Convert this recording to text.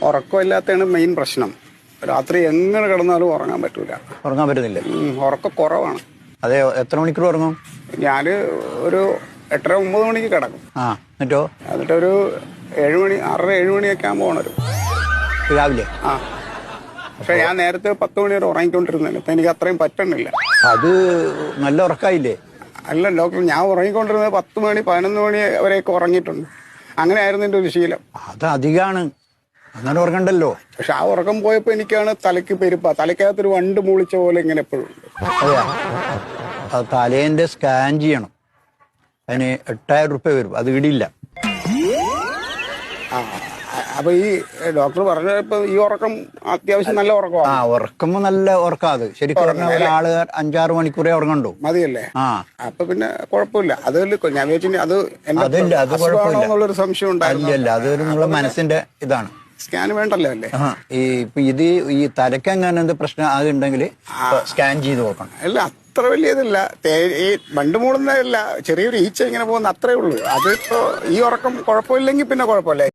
ഉറക്കമില്ലാത്തതാണ് main പ്രശ്നം. രാത്രി എങ്ങനെ കിടന്നാലും ഉറങ്ങാൻ പറ്റൂല. ഉറങ്ങാൻ പറ്റുന്നില്ല? ഉറക്കം കുറവാണ്. അതെ, എത്ര മണിക്കൂർ ഉറങ്ങും? ഞാൻ ഒരു 8-9 മണിക്ക് കിടക്കും. എന്നിട്ടോ? എന്നിട്ടൊരു 7 മണി 6-7 മണിയൊക്കെ ആകുമ്പോൾ ഉണരും രാവിലെ. പക്ഷെ ഞാൻ നേരത്തെ 10 മണി വരെ ഉറങ്ങിക്കൊണ്ടിരുന്നില്ല. ഇപ്പൊ എനിക്ക് അത്രയും പറ്റണില്ല. അത് നല്ല ഉറക്കായില്ലേ? അല്ല ഡോക്ടർ, ഞാൻ ഉറങ്ങിക്കൊണ്ടിരുന്നത് 10 മണി 11 മണി വരെയൊക്കെ ഉറങ്ങിയിട്ടുണ്ട്. അങ്ങനെയായിരുന്നു എൻ്റെ ഒരു ശീലം. അത് അധികമാണ്, അങ്ങനെ ഉറങ്ങണ്ടല്ലോ. പക്ഷെ ആ ഉറക്കം പോയപ്പോ എനിക്കാണ് തലയ്ക്ക് പെരുപ്പ, തലയ്ക്കകത്തൊരു വണ്ട് മൂളിച്ച പോലെ ഇങ്ങനെ എപ്പോഴും. അതെയാ? അത് തലേന്റെ സ്കാൻ ചെയ്യണം. അതിന് 8000 റുപ്യ വരും. അത് ഇടില്ല. അപ്പൊ ഈ ഡോക്ടർ പറഞ്ഞപ്പോ ഈ ഉറക്കം അത്യാവശ്യം നല്ല ഉറക്കമാണ്. ഉറക്കുമ്പോ നല്ല ഉറക്കാം. അത് ശരിക്കും പറഞ്ഞ ഒരാള് 5-6 മണിക്കൂറേ ഉറങ്ങണ്ടോ? മതിയല്ലേ? അപ്പൊ പിന്നെ കുഴപ്പമില്ല. അതല്ല ഞാൻ വിചാരിച്ചു അത് എന്നുള്ളൊരു സംശയം ഉണ്ടായില്ല. അതൊരു നിങ്ങളുടെ മനസ്സിന്റെ ഇതാണ്. സ്കാൻ വേണ്ടല്ലോ അല്ലേ? ഈ തലക്കെങ്ങനെ പ്രശ്നം അതുണ്ടെങ്കിൽ സ്കാൻ ചെയ്ത് നോക്കണം. അല്ല, അത്ര വലിയ ഇതില്ല. ഈ വണ്ട് മൂടുന്നതല്ല, ചെറിയൊരു ഈച്ച ഇങ്ങനെ പോകുന്ന അത്രേ ഉള്ളൂ. അതിപ്പോ ഈ ഉറക്കം കുഴപ്പമില്ലെങ്കിൽ പിന്നെ കുഴപ്പമില്ല.